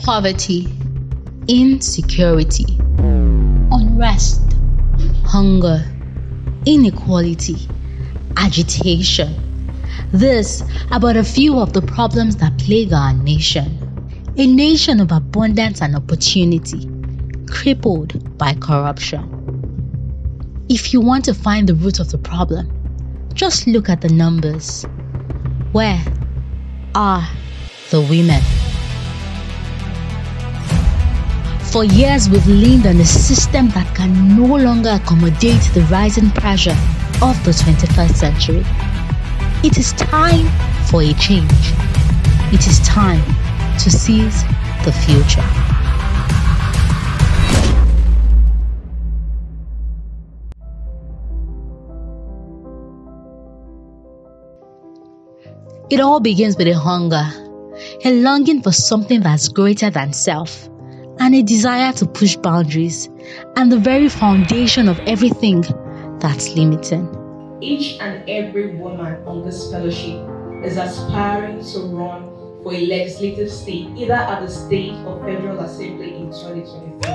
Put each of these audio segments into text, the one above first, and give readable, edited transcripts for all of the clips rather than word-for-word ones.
Poverty, insecurity, unrest, hunger, inequality, agitation. These are but a few of the problems that plague our nation. A nation of abundance and opportunity, crippled by corruption. If you want to find the root of the problem, just look at the numbers. Where are the women? For years, we've leaned on a system that can no longer accommodate the rising pressure of the 21st century. It is time for a change. It is time to seize the future. It all begins with a hunger, a longing for something that's greater than self, and a desire to push boundaries and the very foundation of everything that's limiting. Each and every woman on this fellowship is aspiring to run for a legislative seat, either at the state or federal assembly in 2023.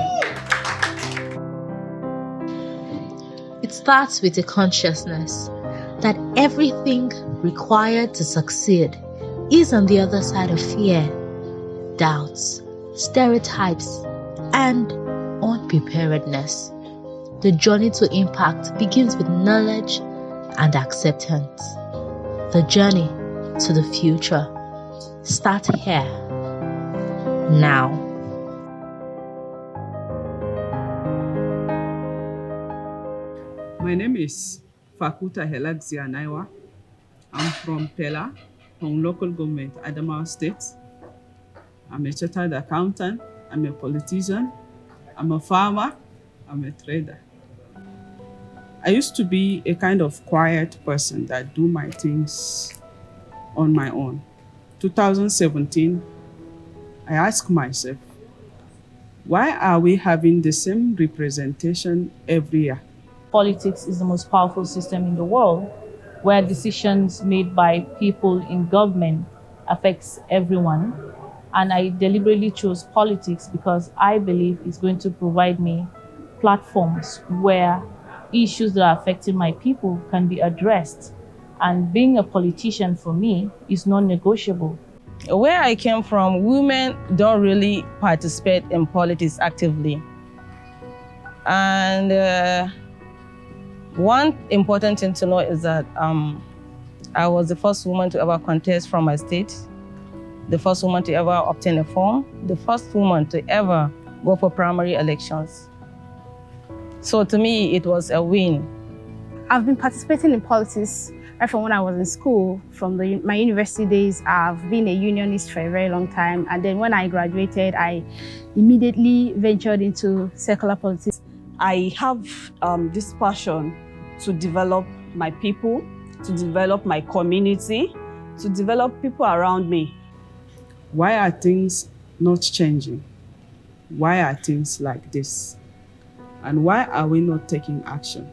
It starts with a consciousness that everything required to succeed is on the other side of fear, doubts, stereotypes, and unpreparedness. The journey to impact begins with knowledge and acceptance. The journey to the future starts here, now. My name is Fakuta Helagzia Naiwa. I'm from Pela, from local government, Adamawa State. I'm a chartered accountant, I'm a politician, I'm a farmer, I'm a trader. I used to be a kind of quiet person that do my things on my own. 2017, I asked myself, why are we having the same representation every year? Politics is the most powerful system in the world, where decisions made by people in government affects everyone. And I deliberately chose politics because I believe it's going to provide me platforms where issues that are affecting my people can be addressed. And being a politician for me is non-negotiable. Where I came from, women don't really participate in politics actively. And one important thing to know is that I was the first woman to ever contest from my state, the first woman to ever obtain a form, the first woman to ever go for primary elections. So to me, it was a win. I've been participating in politics right from when I was in school. From my university days, I've been a unionist for a very long time. And then when I graduated, I immediately ventured into secular politics. I have this passion to develop my people, to develop my community, to develop people around me. Why are things not changing? Why are things like this? And why are we not taking action?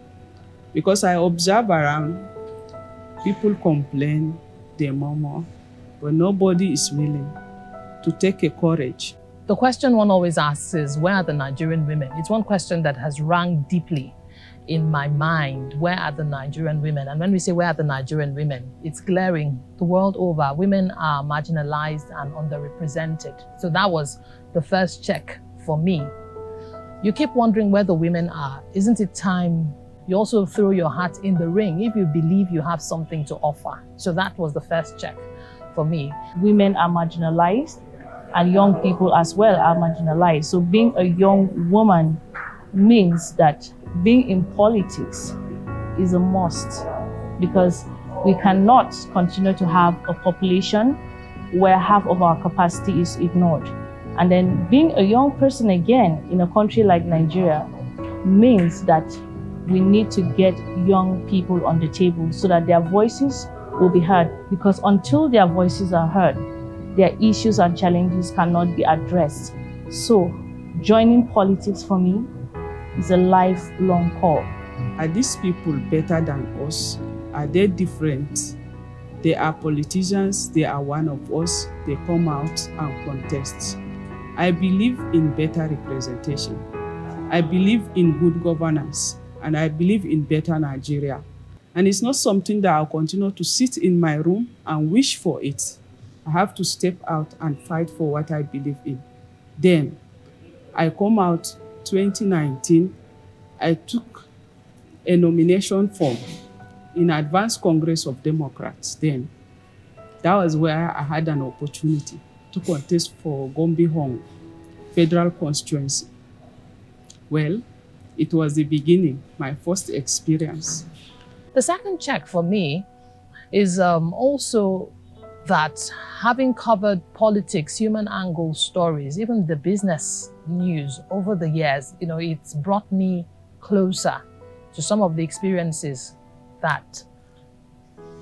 Because I observe around, people complain, they murmur, but nobody is willing to take a courage. The question one always asks is, where are the Nigerian women? It's one question that has rung deeply in my mind. Where are the Nigerian women? And when we say where are the Nigerian women, it's glaring the world over. Women are marginalized and underrepresented. So that was the first check for me. You keep wondering where the women are. Isn't it time you also throw your hat in the ring if you believe you have something to offer? So that was the first check for me. Women are marginalized, and young people as well are marginalized. So being a young woman means that being in politics is a must, because we cannot continue to have a population where half of our capacity is ignored. And then being a young person again in a country like Nigeria means that we need to get young people on the table so that their voices will be heard, because until their voices are heard, their issues and challenges cannot be addressed. So joining politics for me is a lifelong call. Are these people better than us? Are they different? They are politicians, they are one of us, they come out and contest. I believe in better representation. I believe in good governance, and I believe in better Nigeria. And it's not something that I'll continue to sit in my room and wish for it. I have to step out and fight for what I believe in. Then, I come out 2019, I took a nomination form in Advanced Congress of Democrats then. That was where I had an opportunity to contest for Gombe Hong federal constituency. Well, it was the beginning, my first experience. The second check for me is also that having covered politics, human angle stories, even the business news over the years, it's brought me closer to some of the experiences that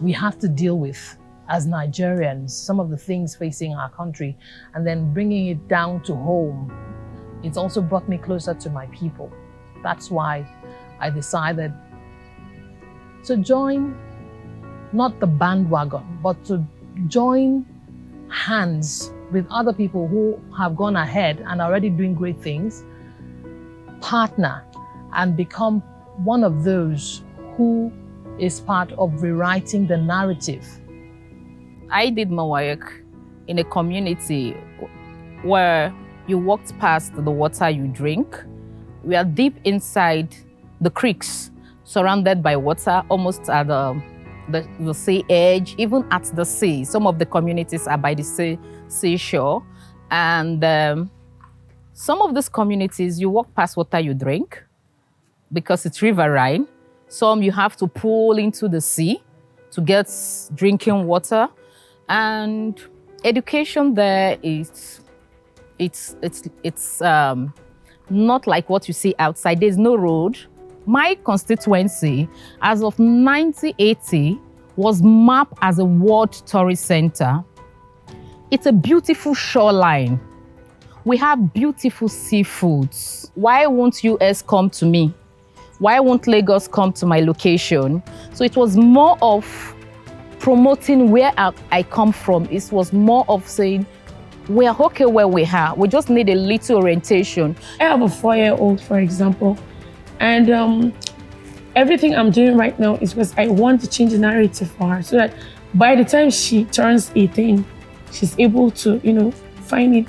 we have to deal with as Nigerians, some of the things facing our country, and then bringing it down to home. It's also brought me closer to my people. That's why I decided to join, not the bandwagon, but to join hands with other people who have gone ahead and are already doing great things, partner, and become one of those who is part of rewriting the narrative. I did my work in a community where you walked past the water you drink. We are deep inside the creeks, surrounded by water, almost at the sea edge, even at the sea. Some of the communities are by the seashore. And some of these communities, you walk past water you drink because it's riverine. Some you have to pull into the sea to get drinking water. And education there is, it's not like what you see outside. There's no road. My constituency, as of 1980, was mapped as a world tourist center. It's a beautiful shoreline. We have beautiful seafoods. Why won't US come to me? Why won't Lagos come to my location? So it was more of promoting where I come from. It was more of saying, we are okay where we are. We just need a little orientation. I have a 4-year-old, for example, and everything I'm doing right now is because I want to change the narrative for her so that by the time she turns 18, she's able to, find it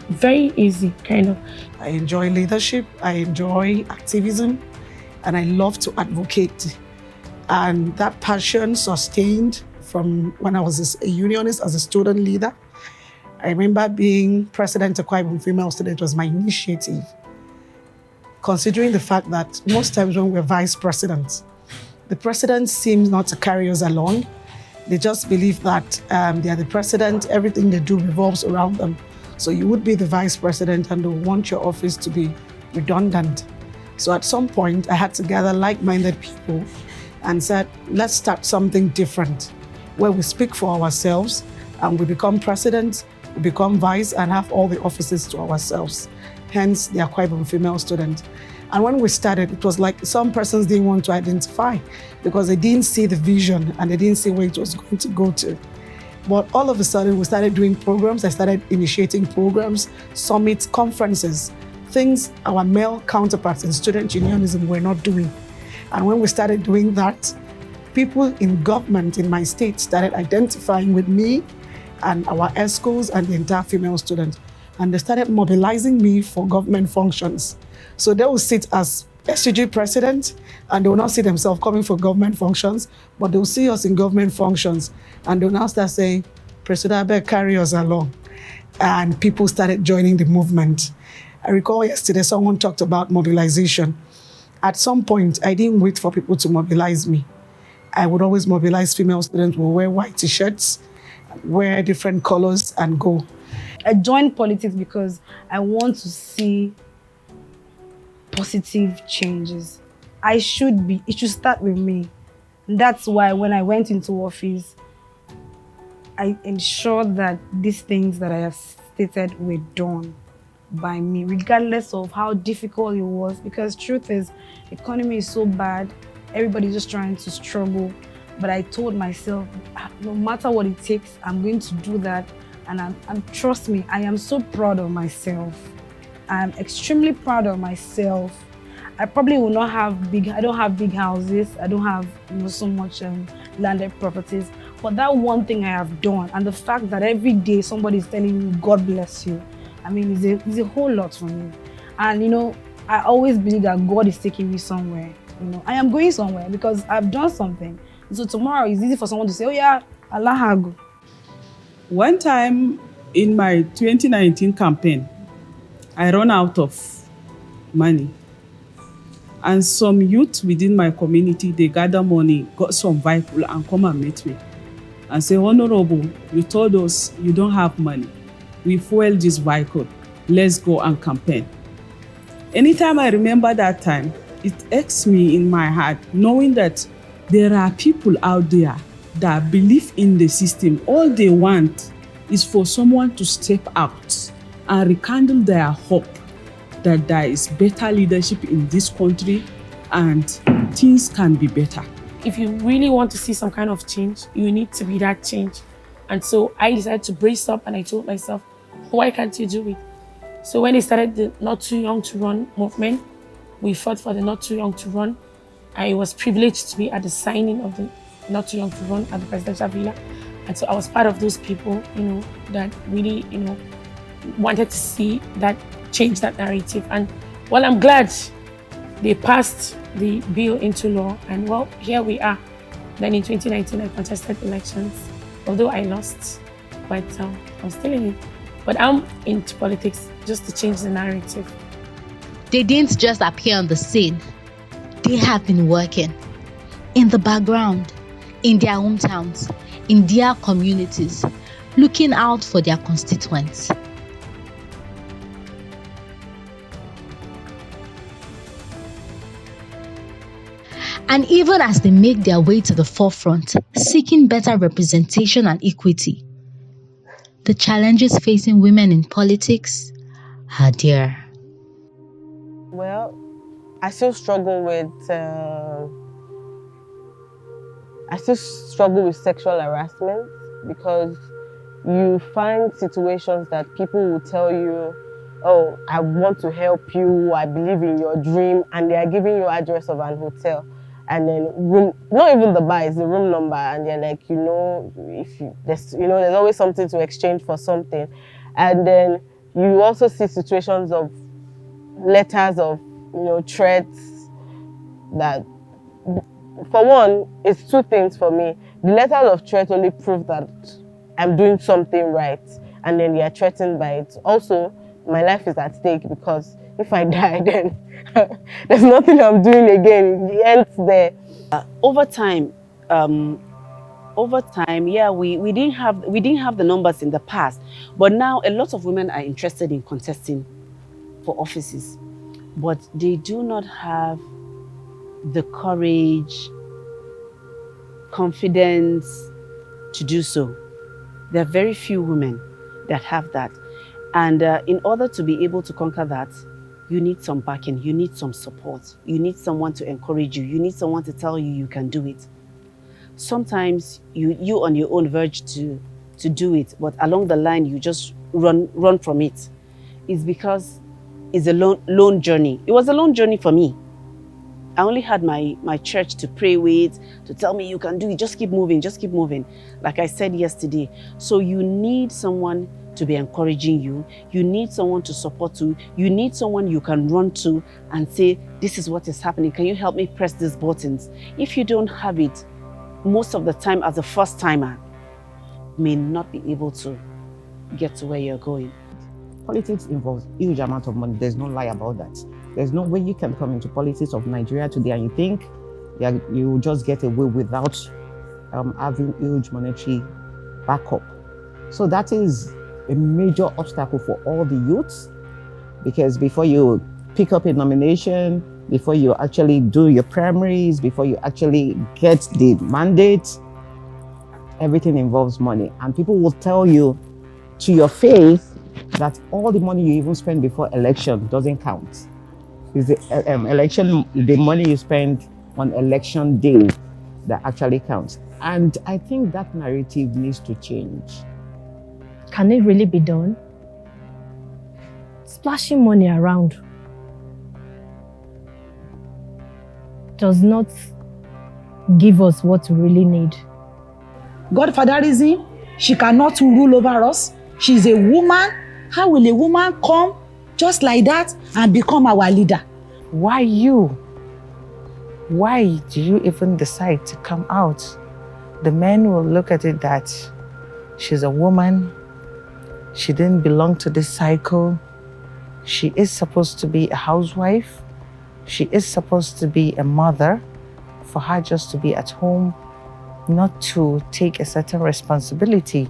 very easy, kind of. I enjoy leadership, I enjoy activism, and I love to advocate. And that passion sustained from when I was a unionist, as a student leader. I remember being president of Akwa Ibom Female Student was my initiative. Considering the fact that most times when we're vice presidents, the president seems not to carry us along. They just believe that they are the president, everything they do revolves around them. So you would be the vice president and they want your office to be redundant. So at some point, I had to gather like-minded people and said, let's start something different, where we speak for ourselves and we become president, we become vice and have all the offices to ourselves. Hence the Akwa Ibom Female Student. And when we started, it was like some persons didn't want to identify because they didn't see the vision and they didn't see where it was going to go to. But all of a sudden, we started doing programs. I started initiating programs, summits, conferences, things our male counterparts in student unionism were not doing. And when we started doing that, people in government in my state started identifying with me and our ESCOs and the entire female student. And they started mobilizing me for government functions. So they will sit as SUG president and they will not see themselves coming for government functions, but they will see us in government functions. And they will now start saying, President, I better carry us along. And people started joining the movement. I recall yesterday someone talked about mobilization. At some point, I didn't wait for people to mobilize me. I would always mobilize female students who wear white t-shirts, wear different colors and go. I joined politics because I want to see positive changes. It should start with me. And that's why when I went into office, I ensured that these things that I have stated were done by me, regardless of how difficult it was, because truth is, the economy is so bad, everybody's just trying to struggle. But I told myself, no matter what it takes, I'm going to do that. And trust me, I am so proud of myself. I'm extremely proud of myself. I probably will not have I don't have big houses. I don't have so much landed properties. But that one thing I have done, and the fact that every day somebody is telling me, God bless you, I mean, it's a whole lot for me. And I always believe that God is taking me somewhere. I am going somewhere because I've done something. So tomorrow it's easy for someone to say, oh yeah, Allah hagu. One time in my 2019 campaign, I ran out of money. And some youth within my community, they gather money, got some vehicle and come and meet me. And say, Honorable, you told us you don't have money. We fuel this vehicle. Let's go and campaign. Anytime I remember that time, it aches me in my heart, knowing that there are people out there that believe in the system. All they want is for someone to step out and rekindle their hope that there is better leadership in this country and things can be better. If you really want to see some kind of change, you need to be that change. And so I decided to brace up and I told myself, why can't you do it? So when they started the Not Too Young to Run movement, we fought for the Not Too Young to Run. I was privileged to be at the signing of the Not Too Young to Run at the presidential villa. And so I was part of those people, that really, wanted to see that change that narrative. And well, I'm glad they passed the bill into law. And well, here we are. Then in 2019, I contested elections, although I lost, but I'm still in it. But I'm into politics just to change the narrative. They didn't just appear on the scene. They have been working in the background, in their hometowns, in their communities, looking out for their constituents. And even as they make their way to the forefront, seeking better representation and equity, the challenges facing women in politics are there. Well, I still struggle with sexual harassment because you find situations that people will tell you, oh, I want to help you, I believe in your dream, and they are giving you address of an hotel. And then not even the bar, it's the room number, and they're like, there's always something to exchange for something. And then you also see situations of letters of, threats that, for one, it's two things for me. The letters of threat only prove that I'm doing something right, and then they are threatened by it. Also, my life is at stake because if I die, then there's nothing I'm doing again. It ends there. Over time, yeah, we didn't have the numbers in the past, but now a lot of women are interested in contesting for offices, but they do not have the courage, confidence to do so. There are very few women that have that, and in order to be able to conquer that, you need some backing, you need some support, you need someone to encourage you, you need someone to tell you you can do it. Sometimes you on your own verge to do it, but along the line you just run from it. It's because it's a lone journey. It was a lone journey for me. I only had my church to pray with, to tell me you can do it, just keep moving, like I said yesterday. So you need someone to be encouraging you. You need someone to support you. You need someone you can run to and say, this is what is happening. Can you help me press these buttons? If you don't have it, most of the time as a first timer, you may not be able to get to where you're going. Politics involves huge amount of money. There's no lie about that. There's no way you can come into politics of Nigeria today and you think you will just get away without having huge monetary backup. So that is a major obstacle for all the youths, because before you pick up a nomination, before you actually do your primaries, before you actually get the mandate, everything involves money. And people will tell you to your face that all the money you even spend before election doesn't count. It's the money you spend on election day that actually counts. And I think that narrative needs to change. can it really be done? Splashing money around does not give us what we really need. Godfatherism, she cannot rule over us. She's a woman. How will a woman come just like that and become our leader? Why you? Why do you even decide to come out? The men will look at it that she's a woman. She didn't belong to this cycle. She is supposed to be a housewife. She is supposed to be a mother. For her just to be at home, not to take a certain responsibility,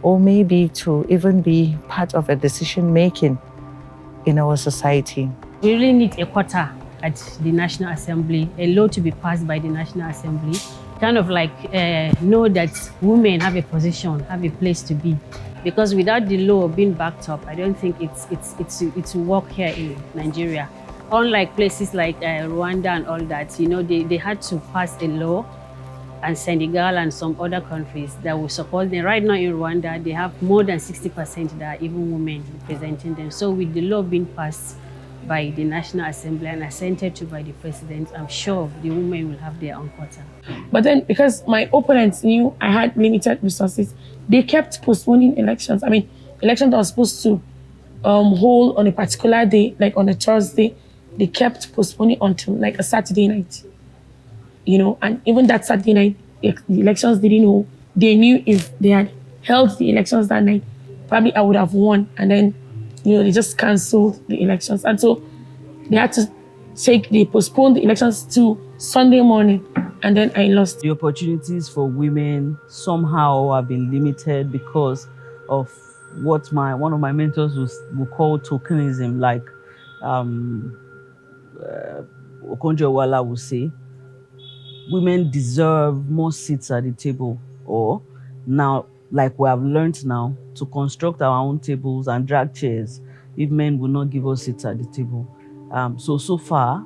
or maybe to even be part of a decision making in our society. We really need a quota at the National Assembly, a law to be passed by the National Assembly, kind of like know that women have a position, have a place to be. Because without the law being backed up, I don't think it's work here in Nigeria. Unlike places like Rwanda and all that, you know, they had to pass a law, and Senegal and some other countries that will support them. Right now in Rwanda, they have more than 60% that are even women representing them. So with the law being passed by the National Assembly and assented to by the president, I'm sure the women will have their own quota. But then, because my opponents knew I had limited resources, they kept postponing elections. I mean, elections that were supposed to hold on a particular day, like on a Thursday, they kept postponing until like a Saturday night. You know, and even that Saturday night, the elections didn't hold. They knew if they had held the elections that night, probably I would have won. And then, you know, they just canceled the elections. And so they had to they postponed the elections to Sunday morning, and then I lost. The opportunities for women somehow have been limited because of what one of my mentors will call tokenism, like Okonjo-Iweala would say. Women deserve more seats at the table, or now, like we have learned now, to construct our own tables and drag chairs if men will not give us seats at the table. So far,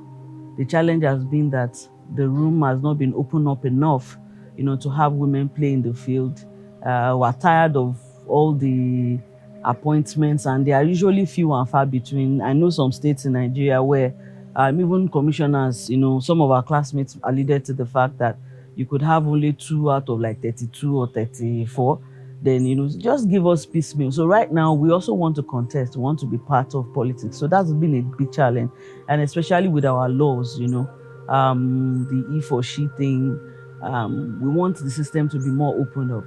the challenge has been that the room has not been opened up enough, you know, to have women play in the field. We're tired of all the appointments, and they are usually few and far between. I know some states in Nigeria where even commissioners, you know, some of our classmates alluded to the fact that you could have only 2 out of like 32 or 34. Then, you know, just give us piecemeal. So right now, we also want to contest, we want to be part of politics. So that's been a big challenge. And especially with our laws, you know, the E for she thing, we want the system to be more opened up.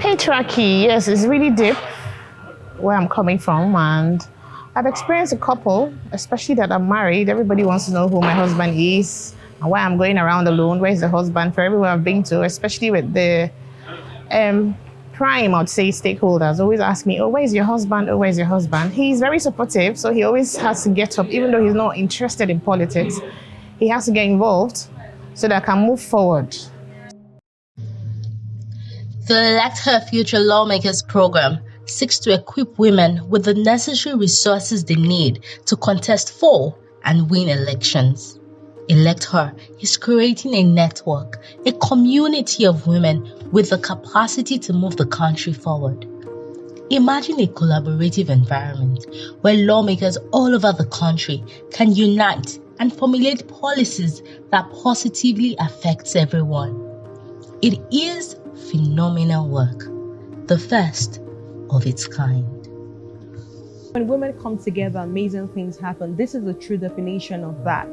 Patriarchy, yes, it's really deep where I'm coming from. And I've experienced a couple, especially that I'm married. Everybody wants to know who my husband is and why I'm going around alone. Where's the husband? For everywhere I've been to, especially with the prime, I'd say, stakeholders always ask me, oh, where's your husband? Oh, where's your husband? He's very supportive, so he always has to get up, even though he's not interested in politics. He has to get involved so that I can move forward. The ElectHER Future Lawmakers Programme seeks to equip women with the necessary resources they need to contest for and win elections. ElectHER is creating a network, a community of women with the capacity to move the country forward. Imagine a collaborative environment where lawmakers all over the country can unite and formulate policies that positively affects everyone. It is phenomenal work, the first of its kind. When women come together, amazing things happen. This is the true definition of that.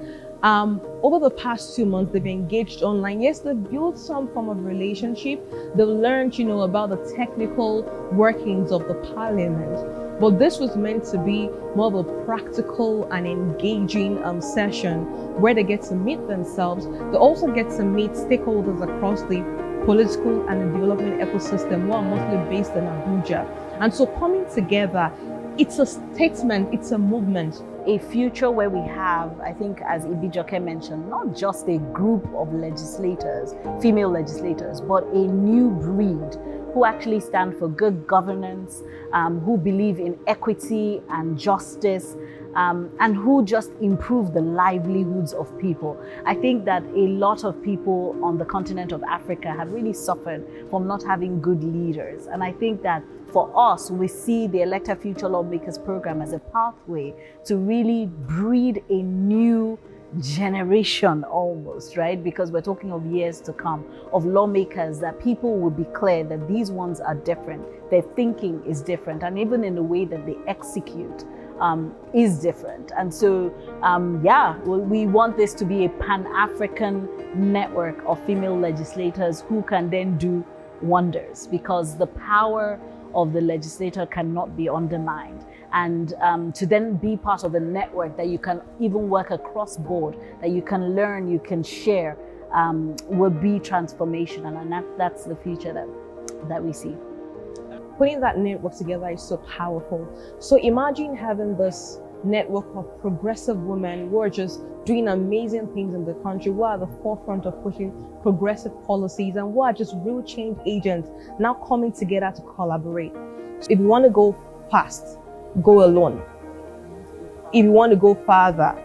Over the past 2 months, they've engaged online. Yes, they've built some form of relationship. They've learned, you know, about the technical workings of the parliament. But this was meant to be more of a practical and engaging session where they get to meet themselves. They also get to meet stakeholders across the political and the development ecosystem who are mostly based in Abuja. And so coming together, it's a statement, it's a movement. A future where we have, I think, as Ibijoke mentioned, not just a group of legislators, female legislators, but a new breed who actually stand for good governance, who believe in equity and justice, and who just improve the livelihoods of people. I think that a lot of people on the continent of Africa have really suffered from not having good leaders. And I think that for us, we see the ElectHER Future Lawmakers Programme as a pathway to really breed a new generation almost, right? Because we're talking of years to come, of lawmakers that people will be clear that these ones are different. Their thinking is different, and even in the way that they execute is different. And so, we want this to be a Pan-African network of female legislators who can then do wonders, because the power of the legislator cannot be undermined. And to then be part of a network that you can even work across board, that you can learn, you can share, will be transformational. And that's the future that we see. Putting that network together is so powerful. So imagine having this network of progressive women who are just doing amazing things in the country, who are at the forefront of pushing progressive policies, and who are just real change agents now coming together to collaborate. So if you want to go fast, go alone. If you want to go farther,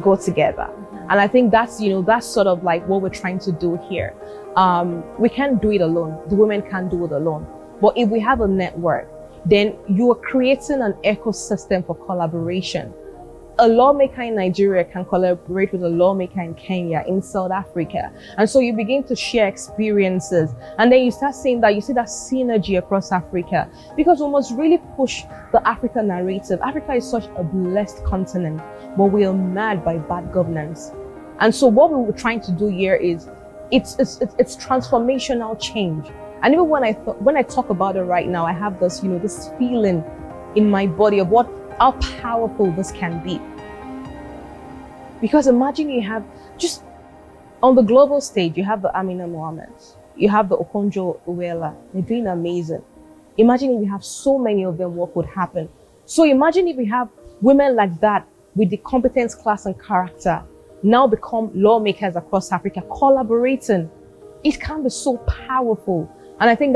go together. And I think that's sort of like what we're trying to do here. We can't do it alone. The women can't do it alone. But if we have a network, then you are creating an ecosystem for collaboration. A lawmaker in Nigeria can collaborate with a lawmaker in Kenya, in South Africa. And so you begin to share experiences. And then you start seeing that, you see that synergy across Africa. Because we must really push the Africa narrative. Africa is such a blessed continent, but we are mad by bad governance. And so what we were trying to do here is, it's transformational change. And even when I talk about it right now, I have this, this feeling in my body of how powerful this can be. Because imagine you have, just on the global stage, you have the Amina Mohammed, you have the Okonjo-Iweala, they're doing amazing. Imagine if you have so many of them, what would happen? So imagine if we have women like that with the competence, class, and character now become lawmakers across Africa, collaborating. It can be so powerful. And I think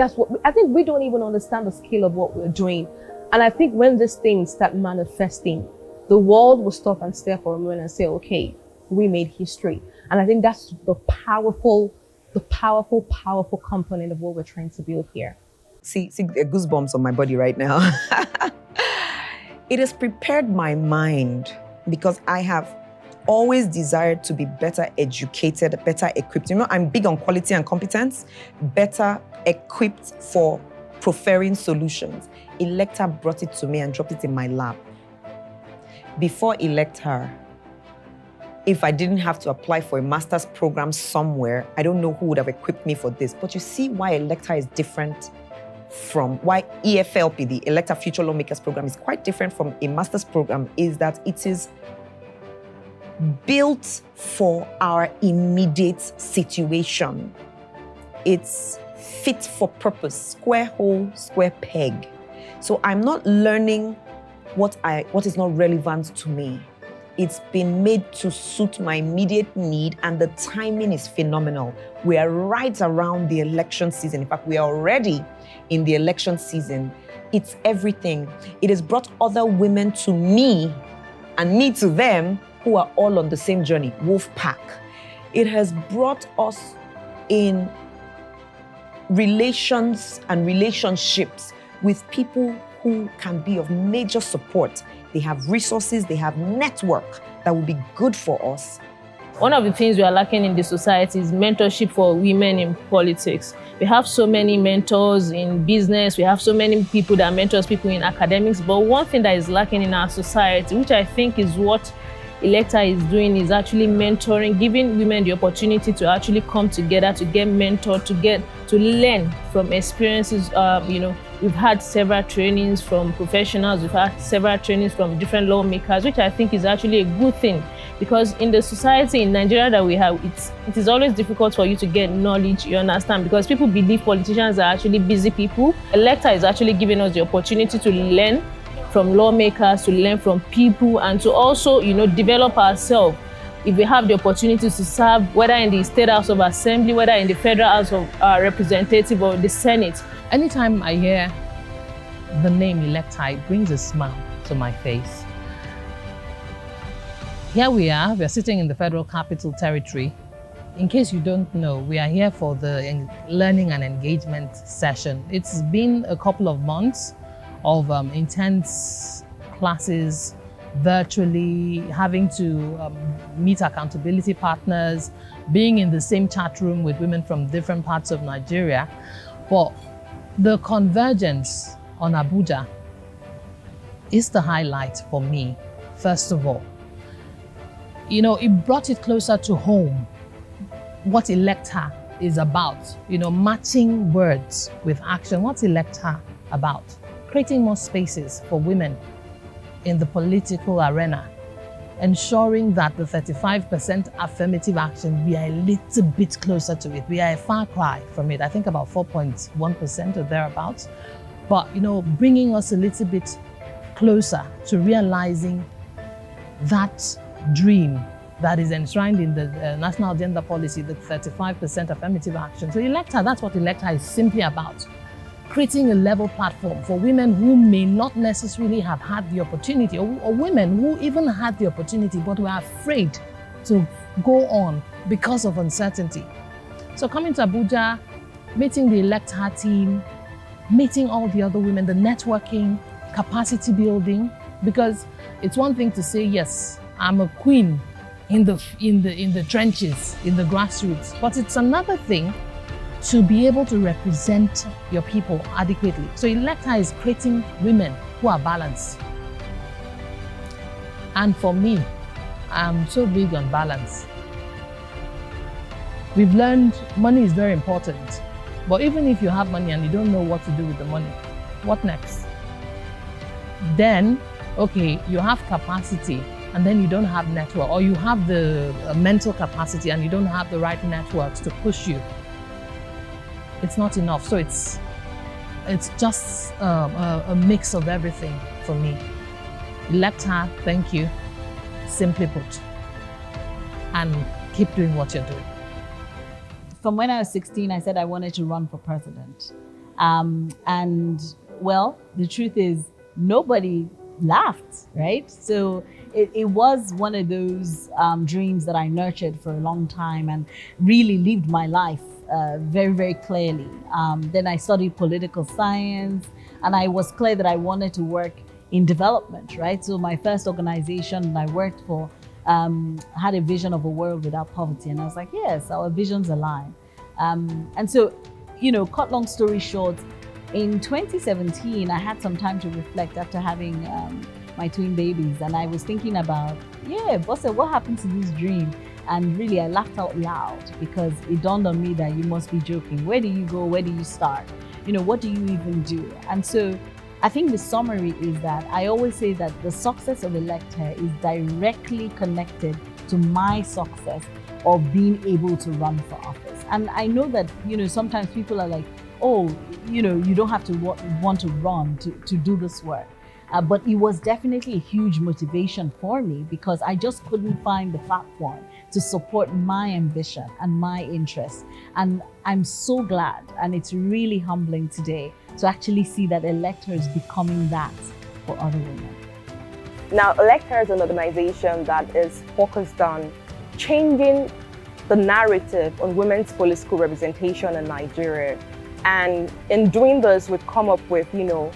we don't even understand the scale of what we're doing. And I think when these things start manifesting, the world will stop and stare for a moment and say, okay, we made history. And I think that's the powerful component of what we're trying to build here. See goosebumps on my body right now. It has prepared my mind because I have always desired to be better educated, better equipped. I'm big on quality and competence, better equipped for proffering solutions. ElectHER brought it to me and dropped it in my lap. Before ElectHER, if I didn't have to apply for a master's program somewhere, I don't know who would have equipped me for this. But you see why ElectHER is different from why EFLP, the ElectHER Future Lawmakers Programme, is quite different from a master's program, is that it is built for our immediate situation. It's fit for purpose, square hole, square peg. So I'm not learning what is not relevant to me. It's been made to suit my immediate need, and the timing is phenomenal. We are right around the election season. In fact, we are already in the election season. It's everything. It has brought other women to me and me to them who are all on the same journey, wolf pack. It has brought us in relations and relationships with people who can be of major support. They have resources, they have network that will be good for us. One of the things we are lacking in the society is mentorship for women in politics. We have so many mentors in business, we have so many people that mentors people in academics, but one thing that is lacking in our society, which I think is what ElectHER is doing, is actually mentoring, giving women the opportunity to actually come together, to get mentored, to learn from experiences. We've had several trainings from professionals, we've had several trainings from different lawmakers, which I think is actually a good thing, because in the society in Nigeria that we have, it is always difficult for you to get knowledge, you understand, because people believe politicians are actually busy people. ElectHER is actually giving us the opportunity to learn from lawmakers, to learn from people, and to also, develop ourselves. If we have the opportunity to serve, whether in the State House of Assembly, whether in the Federal House of Representatives or the Senate. Anytime I hear the name ElectHER, it brings a smile to my face. here we are, we're sitting in the Federal Capital Territory. In case you don't know, we are here for the learning and engagement session. It's been a couple of months of intense classes, virtually, having to meet accountability partners, being in the same chat room with women from different parts of Nigeria. But the convergence on Abuja is the highlight for me, first of all. You know, it brought it closer to home, what ElectHER is about. You know, matching words with action. What's ElectHER about? Creating more spaces for women in the political arena, ensuring that the 35% affirmative action, we are a little bit closer to it. We are a far cry from it. I think about 4.1% or thereabouts. But, you know, bringing us a little bit closer to realizing that dream that is enshrined in the National Gender Policy, the 35% affirmative action. So ElectHER, that's what ElectHER is simply about. Creating a level platform for women who may not necessarily have had the opportunity, or women who even had the opportunity but were afraid to go on because of uncertainty. So coming to Abuja, meeting the ElectHER team, meeting all the other women, the networking, capacity building, because it's one thing to say, yes, I'm a queen in the trenches, in the grassroots, but it's another thing to be able to represent your people adequately. So ElectHER is creating women who are balanced. And for me, I'm so big on balance. We've learned money is very important, but even if you have money and you don't know what to do with the money, what next? Then, okay, you have capacity and then you don't have network, or you have the mental capacity and you don't have the right networks to push you. It's not enough. So it's just a mix of everything for me. ElectHER, thank you, simply put, and keep doing what you're doing. From when I was 16, I said I wanted to run for president. And well, the truth is nobody laughed, right? So it was one of those dreams that I nurtured for a long time and really lived my life very, very clearly. Then I studied political science, and I was clear that I wanted to work in development, right? So my first organization that I worked for had a vision of a world without poverty. And I was like, yes, our visions align. And so, you know, cut long story short, in 2017, I had some time to reflect after having my twin babies. And I was thinking about, yeah, Bosse, what happened to this dream? And really, I laughed out loud because it dawned on me that you must be joking. Where do you go? Where do you start? You know, what do you even do? And so I think the summary is that I always say that the success of ElectHER is directly connected to my success of being able to run for office. And I know that, you know, sometimes people are like, oh, you know, you don't have to want to run to do this work. But it was definitely a huge motivation for me because I just couldn't find the platform to support my ambition and my interests. And I'm so glad, and it's really humbling today to actually see that ElectHER is becoming that for other women. Now, ElectHER is an organization that is focused on changing the narrative on women's political representation in Nigeria. And in doing this, we've come up with, you know,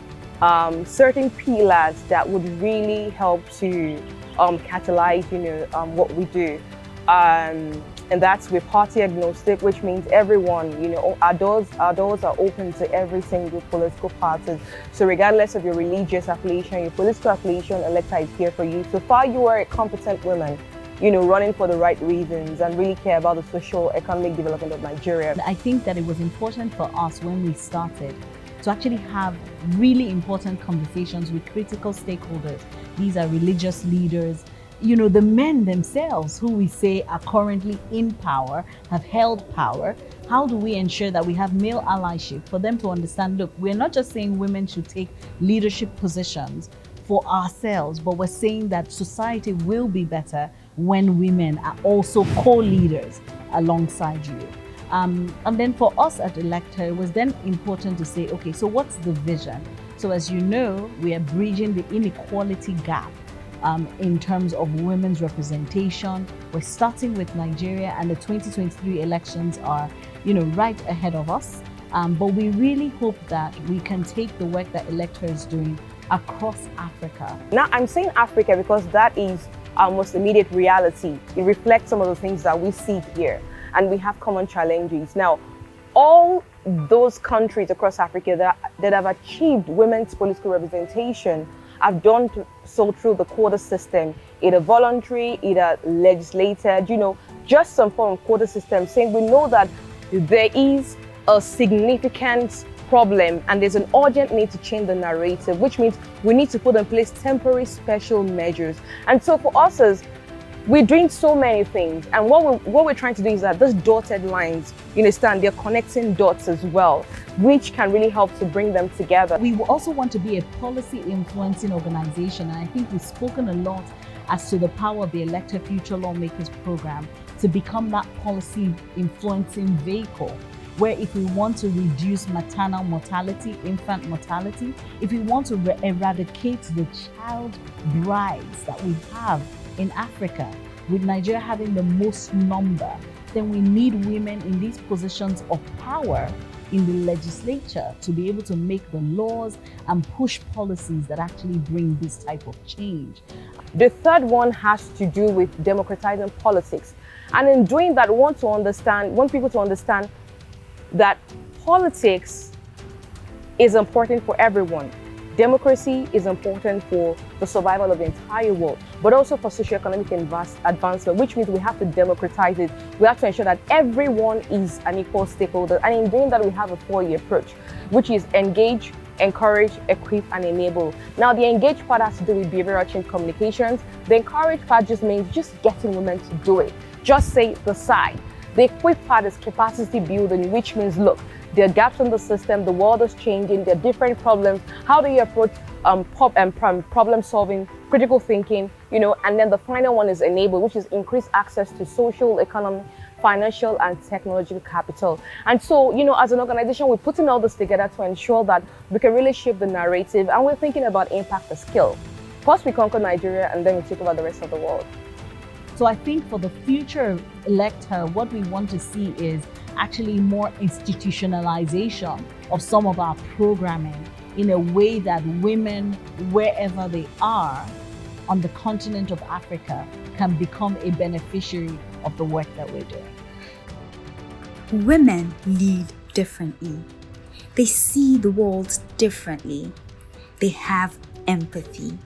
certain pillars that would really help to catalyze, you know, what we do. And that's we're party agnostic, which means everyone, you know, our doors are open to every single political party. So regardless of your religious affiliation, your political affiliation, ElectHER is here for you. So far you are a competent woman, you know, running for the right reasons and really care about the social economic development of Nigeria. I think that it was important for us when we started to actually have really important conversations with critical stakeholders. These are religious leaders, you know, the men themselves who we say are currently in power, have held power. How do we ensure that we have male allyship for them to understand, look, we're not just saying women should take leadership positions for ourselves, but we're saying that society will be better when women are also co-leaders alongside you. And then for us at ElectHER, it was then important to say, okay, so what's the vision? So as you know, we are bridging the inequality gap in terms of women's representation. We're starting with Nigeria, and the 2023 elections are, right ahead of us. But we really hope that we can take the work that ElectHER is doing across Africa. Now, I'm saying Africa because that is our most immediate reality. It reflects some of the things that we see here, and we have common challenges. Now, all those countries across Africa that have achieved women's political representation have done so through the quota system, either voluntary, either legislated, just some form of quota system, saying we know that there is a significant problem and there's an urgent need to change the narrative, which means we need to put in place temporary special measures. And so for us, as we're doing so many things, and what we're trying to do is that those dotted lines, you understand, they're connecting dots as well, which can really help to bring them together. We also want to be a policy influencing organization, and I think we've spoken a lot as to the power of the ElectHER Future Lawmakers Programme to become that policy influencing vehicle, where if we want to reduce maternal mortality, infant mortality, if we want to eradicate the child brides that we have in Africa, with Nigeria having the most number, then we need women in these positions of power in the legislature to be able to make the laws and push policies that actually bring this type of change. The third one has to do with democratizing politics. And in doing that, we want people to understand that politics is important for everyone. Democracy is important for the survival of the entire world, but also for socioeconomic advancement, which means we have to democratize it. We have to ensure that everyone is an equal stakeholder. And in doing that, we have a 4-year approach, which is engage, encourage, equip, and enable. Now, the engage part has to do with behavioral change communications. The encourage part just means just getting women to do it. Just say the side. The equip part is capacity building, which means, look, there are gaps in the system, the world is changing, there are different problems. How do you approach problem solving, critical thinking, and then the final one is enable, which is increase access to social, economic, financial, and technological capital. And so, as an organization, we're putting all this together to ensure that we can really shape the narrative, and we're thinking about impact as skill. First, we conquer Nigeria, and then we take over the rest of the world. So I think for the future of ElectHER, what we want to see is actually more institutionalization of some of our programming in a way that women, wherever they are on the continent of Africa, can become a beneficiary of the work that we're doing. Women lead differently. They see the world differently. They have empathy.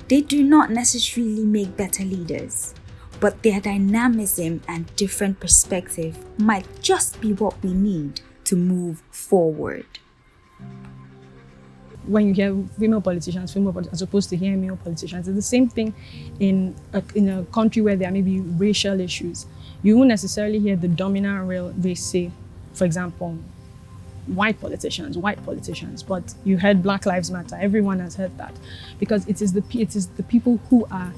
They do not necessarily make better leaders, but their dynamism and different perspective might just be what we need to move forward. When you hear female politicians as opposed to hearing male politicians, it's the same thing in a country where there may be racial issues. You won't necessarily hear the dominant race say, for example, white politicians, but you heard Black Lives Matter. Everyone has heard that, because it is the people who are,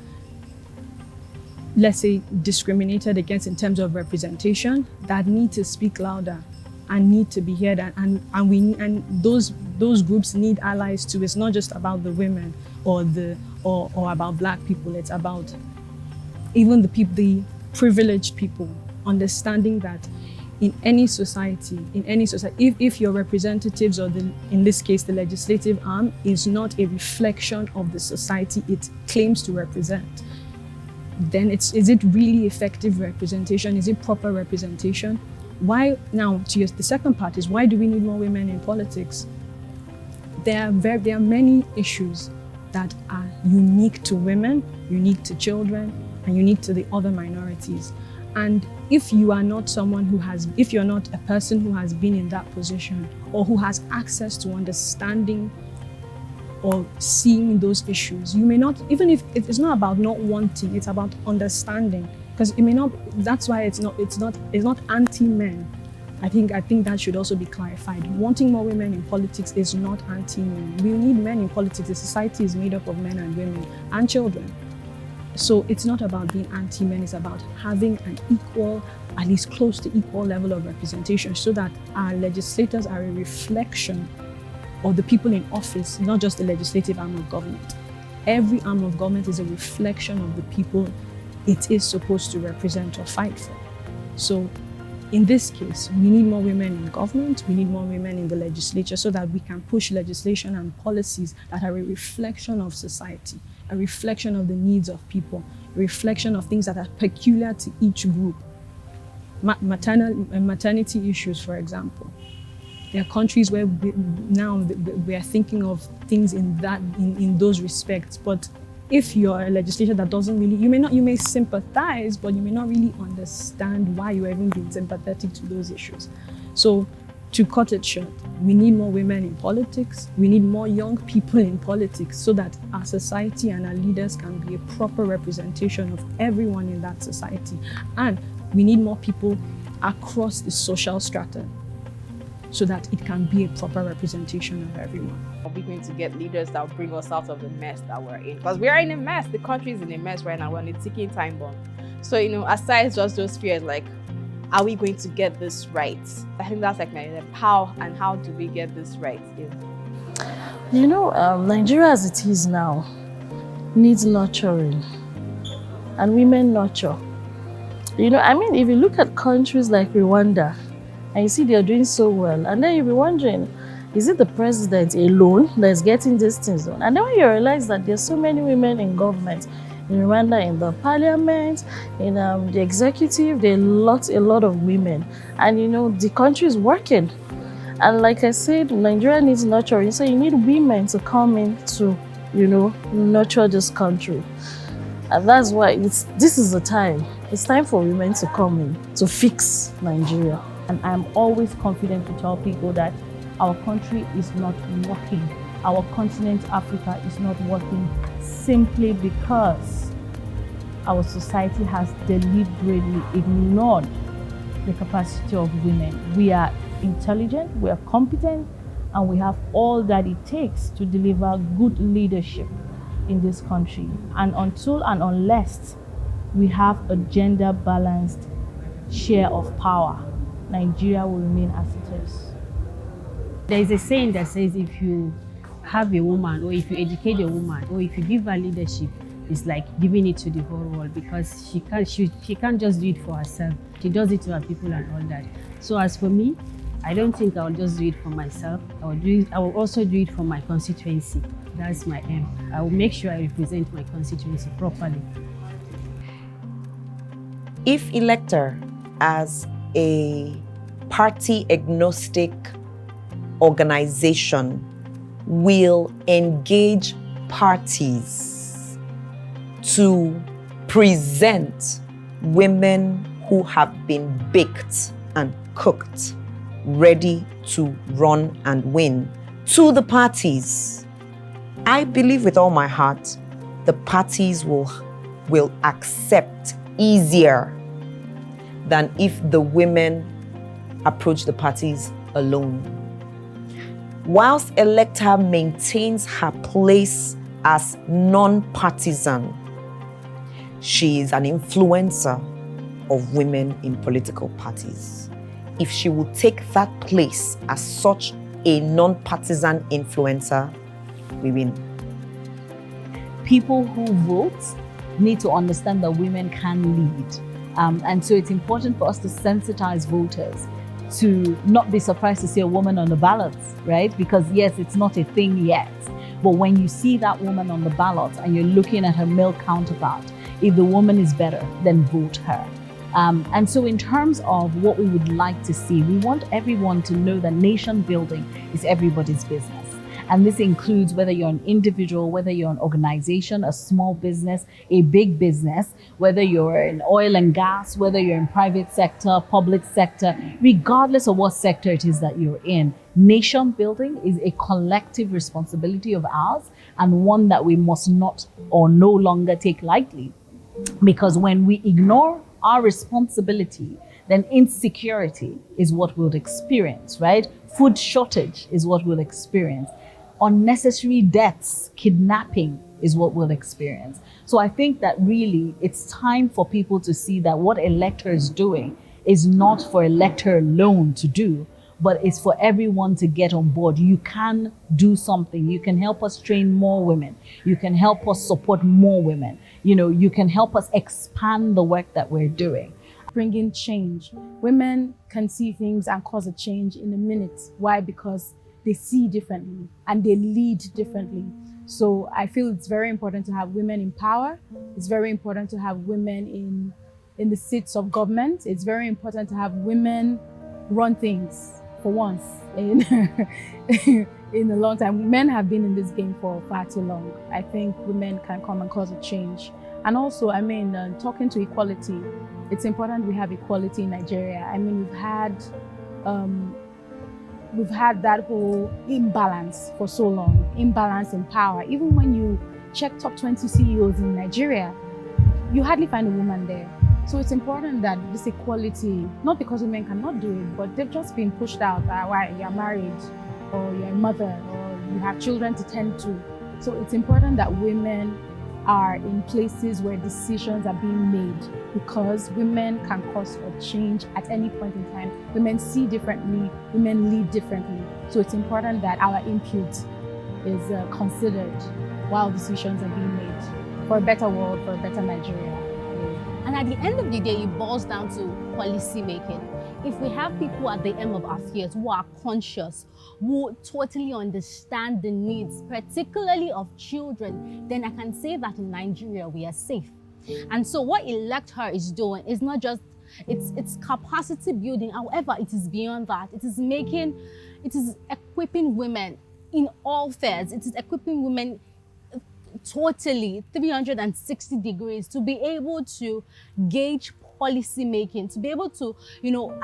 let's say, discriminated against in terms of representation that need to speak louder and need to be heard, and those groups need allies too. It's not just about the women or about Black people. It's about even the privileged people understanding that in any society, if your representatives or in this case the legislative arm is not a reflection of the society it claims to represent, then is it really effective representation? Is it proper representation? Why now? The second part is, why do we need more women in politics? There are many issues that are unique to women, unique to children, and unique to the other minorities. And if you are not if you're not a person who has been in that position or who has access to understanding or seeing those issues, you may not, even if it's not about not wanting, it's about understanding. Because it may not, that's why it's not anti-men. I think that should also be clarified. Wanting more women in politics is not anti-men. We need men in politics. The society is made up of men and women and children. So it's not about being anti-men, it's about having an equal, at least close to equal level of representation, so that our legislators are a reflection of the people in office, not just the legislative arm of government. Every arm of government is a reflection of the people it is supposed to represent or fight for. So in this case, we need more women in government, we need more women in the legislature so that we can push legislation and policies that are a reflection of society, a reflection of the needs of people, a reflection of things that are peculiar to each group. Maternity issues, for example. There are countries where we are thinking of things in those respects, but if you're a legislator that doesn't really, you may sympathize, but you may not really understand why you're even being sympathetic to those issues. So to cut it short, we need more women in politics. We need more young people in politics so that our society and our leaders can be a proper representation of everyone in that society. And we need more people across the social strata so that it can be a proper representation of everyone. Are we going to get leaders that will bring us out of the mess that we're in? Because we are in a mess. The country is in a mess right now. We're on a ticking time bomb. So, aside just those fears, like, are we going to get this right? I think that's like how do we get this right? Nigeria as it is now needs nurturing, and women nurture. If you look at countries like Rwanda, and you see they're doing so well, and then you'll be wondering, is it the president alone that's getting these things done? And then when you realize that there's so many women in government, in Rwanda, in the parliament, in the executive, there are a lot of women. And the country is working. And like I said, Nigeria needs nurturing, so you need women to come in to, nurture this country. And that's why this is the time. It's time for women to come in to fix Nigeria. And I'm always confident to tell people that our country is not working. Our continent, Africa, is not working simply because our society has deliberately ignored the capacity of women. We are intelligent, we are competent, and we have all that it takes to deliver good leadership in this country. And until and unless we have a gender-balanced share of power, Nigeria will remain as it is. There is a saying that says if you have a woman, or if you educate a woman, or if you give her leadership, it's like giving it to the whole world, because she can't just do it for herself. She does it to her people and all that. So as for me, I don't think I'll just do it for myself. I will also do it for my constituency. That's my aim. I will make sure I represent my constituency properly. If ElectHER, as a party agnostic organization, will engage parties to present women who have been baked and cooked, ready to run and win, to the parties, I believe with all my heart the parties will accept easier than if the women approach the parties alone. Whilst ElectHER maintains her place as non-partisan, she is an influencer of women in political parties. If she will take that place as such a non-partisan influencer, we win. People who vote need to understand that women can lead. And so it's important for us to sensitize voters to not be surprised to see a woman on the ballot, right? Because yes, it's not a thing yet. But when you see that woman on the ballot and you're looking at her male counterpart, if the woman is better, then vote her. And so in terms of what we would like to see, we want everyone to know that nation building is everybody's business. And this includes whether you're an individual, whether you're an organization, a small business, a big business, whether you're in oil and gas, whether you're in private sector, public sector, regardless of what sector it is that you're in. Nation building is a collective responsibility of ours, and one that we must not or no longer take lightly. Because when we ignore our responsibility, then insecurity is what we'll experience, right? Food shortage is what we'll experience. Unnecessary deaths, kidnapping is what we'll experience. So I think that really it's time for people to see that what ElectHER is doing is not for ElectHER alone to do, but it's for everyone to get on board. You can do something. You can help us train more women. You can help us support more women. You know, you can help us expand the work that we're doing. Bringing change. Women can see things and cause a change in a minute. Why? Because they see differently and they lead differently. So I feel it's very important to have women in power. It's very important to have women in the seats of government. It's very important to have women run things for once in a long time. Men have been in this game for far too long. I think women can come and cause a change. And also, I mean, talking to equality, it's important we have equality in Nigeria. I mean, we've had that whole imbalance for so long, imbalance in power. Even when you check top 20 CEOs in Nigeria, you hardly find a woman there. So it's important that this equality, not because women cannot do it, but they've just been pushed out. Why? You're married, or you're a mother, or you have children to tend to. So it's important that women are in places where decisions are being made, because women can cause a change at any point in time. Women see differently, women lead differently. So it's important that our input is considered while decisions are being made for a better world, for a better Nigeria. And at the end of the day, it boils down to policy making. If we have people at the end of affairs who are conscious, who totally understand the needs, particularly of children, then I can say that in Nigeria we are safe. And so what ElectHER is doing is not just, it's capacity building. However, it is beyond that. It is equipping women in all spheres. It is equipping women totally 360 degrees to be able to gauge policy making, to be able to,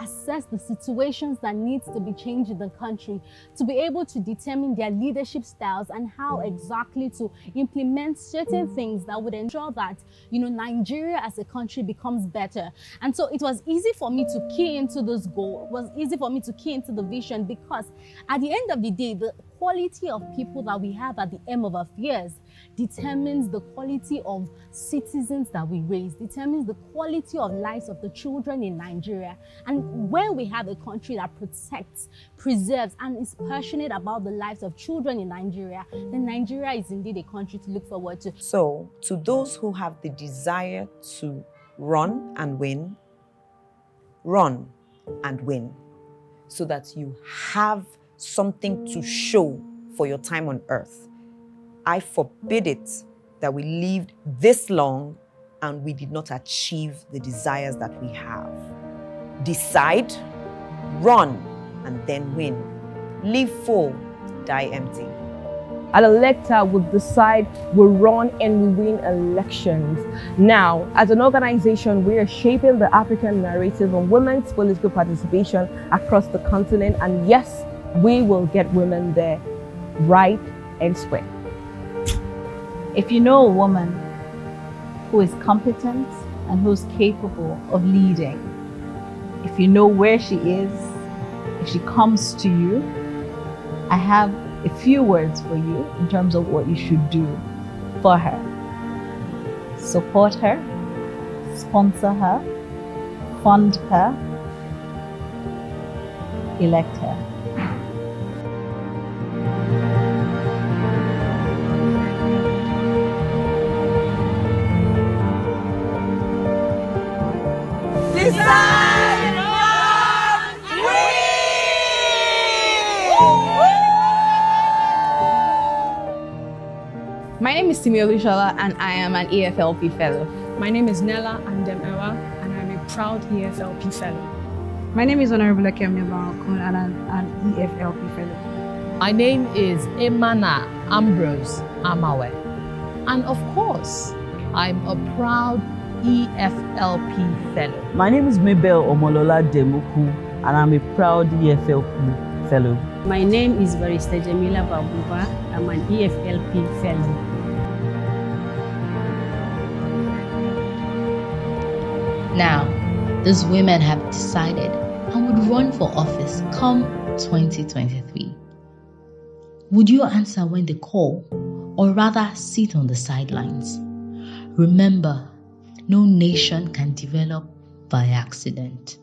assess the situations that needs to be changed in the country, to be able to determine their leadership styles and how exactly to implement certain things that would ensure that, Nigeria as a country becomes better. And so it was easy for me to key into this goal. It was easy for me to key into the vision, because at the end of the day, the quality of people that we have at the end of affairs determines the quality of citizens that we raise, determines the quality of lives of the children in Nigeria. And when we have a country that protects, preserves, and is passionate about the lives of children in Nigeria, then Nigeria is indeed a country to look forward to. So, to those who have the desire to run and win, so that you have something to show for your time on earth. I forbid it that we lived this long and we did not achieve the desires that we have. Decide, run, and then win. Live full, die empty. At ElectHER, we'll decide, we'll run, and we win elections. Now, as an organization, we are shaping the African narrative on women's political participation across the continent, and yes, we will get women there, right and square. If you know a woman who is competent and who's capable of leading, if you know where she is, if she comes to you, I have a few words for you in terms of what you should do for her. Support her, sponsor her, fund her, elect her. My name is Timi Olushola and I am an ELFP fellow. My name is Nella Andem-Ewa and I'm a proud ELFP fellow. My name is Honorable Ekemi Barakun and I'm an ELFP fellow. My name is Emana Ambrose Amawe. And of course, I'm a proud ELFP fellow. My name is Mabel Omolola Demuku and I'm a proud ELFP fellow. My name is Barrister Jamila Babuba. I'm an ELFP fellow. Now, these women have decided and would run for office come 2023. Would you answer when they call, or rather sit on the sidelines? Remember, no nation can develop by accident.